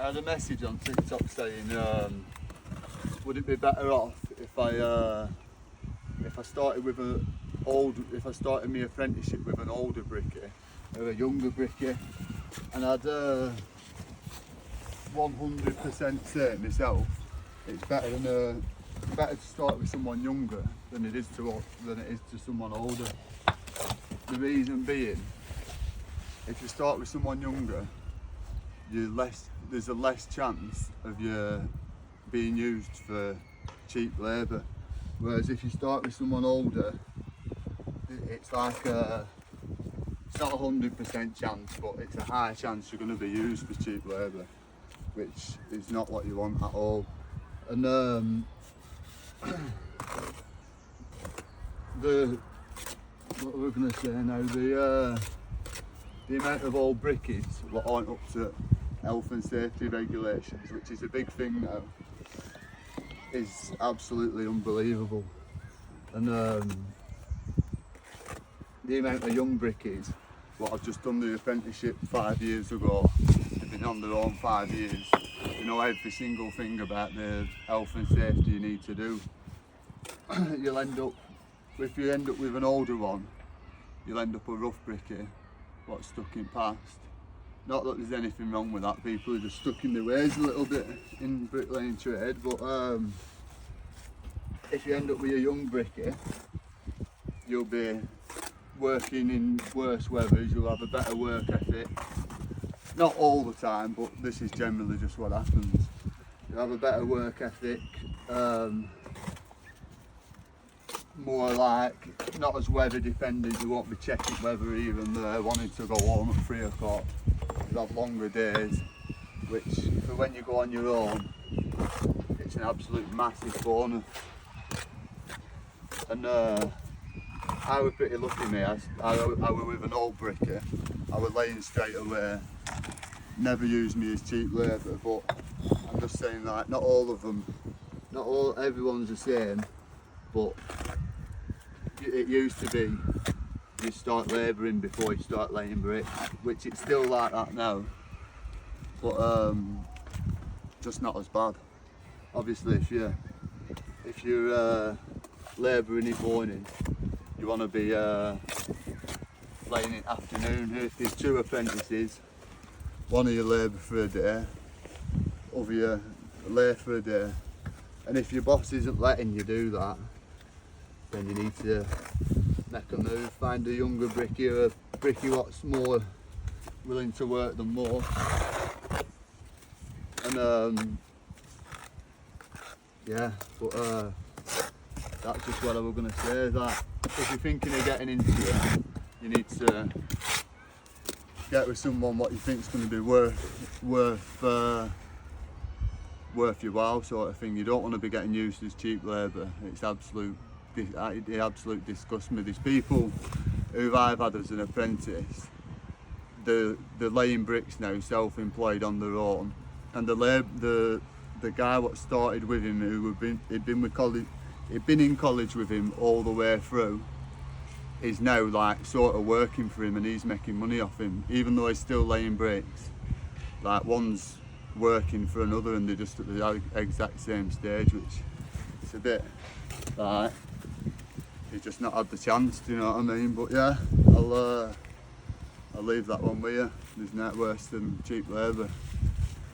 I had a message on TikTok saying, would it be better off if I started with if I started my apprenticeship with an older brickie or a younger brickie? And I'd 100% say myself, it's better to start with someone younger than it is to someone older. The reason being, if you start with someone younger, there's a less chance of you being used for cheap labour. Whereas if you start with someone older, it's like it's not a 100% chance, but it's a high chance you're going to be used for cheap labour, which is not what you want at all. And what we're going to say now, the amount of old brickies that aren't up to health and safety regulations, which is a big thing now, is absolutely unbelievable. And the amount of young brickies, what I've just done the apprenticeship 5 years ago, they've been on their own 5 years, you know every single thing about the health and safety you need to do. If you end up with an older one, you'll end up a rough brickie, what's stuck in past. Not that there's anything wrong with that, people are just stuck in their ways a little bit in bricklaying trade, but if you end up with a young brickie, you'll be working in worse weathers, you'll have a better work ethic. Not all the time, but this is generally just what happens. You'll have a better work ethic, more like, not as weather dependent, you won't be checking weather even wanting to go home at 3 o'clock. You'll have longer days, which for when you go on your own, it's an absolute massive bonus. And I was pretty lucky, mate. I was with an old brickie, I was laying straight away, never used me as cheap labour, but I'm just saying, like, not everyone's the same, but it used to be you start labouring before you start laying bricks, which it's still like that now, but just not as bad. Obviously, if you're labouring in morning, you want to be laying in afternoon. If there's 2 apprentices, one of you labour for a day, other you lay for a day, and if your boss isn't letting you do that, then you need to make a move, find a younger brickie or a brickie what's more willing to work them more. And yeah, but that's just what I was going to say, that if you're thinking of getting into it, you need to get with someone what you think is going to be worth your while, sort of thing. You don't want to be getting used as cheap labour. It absolutely disgusts me. There's people who I've had as an apprentice, they're laying bricks now, self-employed on their own, and the guy what started with him, he'd been in college with him all the way through, is now like sort of working for him, and he's making money off him, even though he's still laying bricks. Like, one's working for another and they're just at the exact same stage, which it's a bit like he's just not had the chance, do you know what I mean? But yeah, I'll leave that one with you. There's not worse than cheap labour.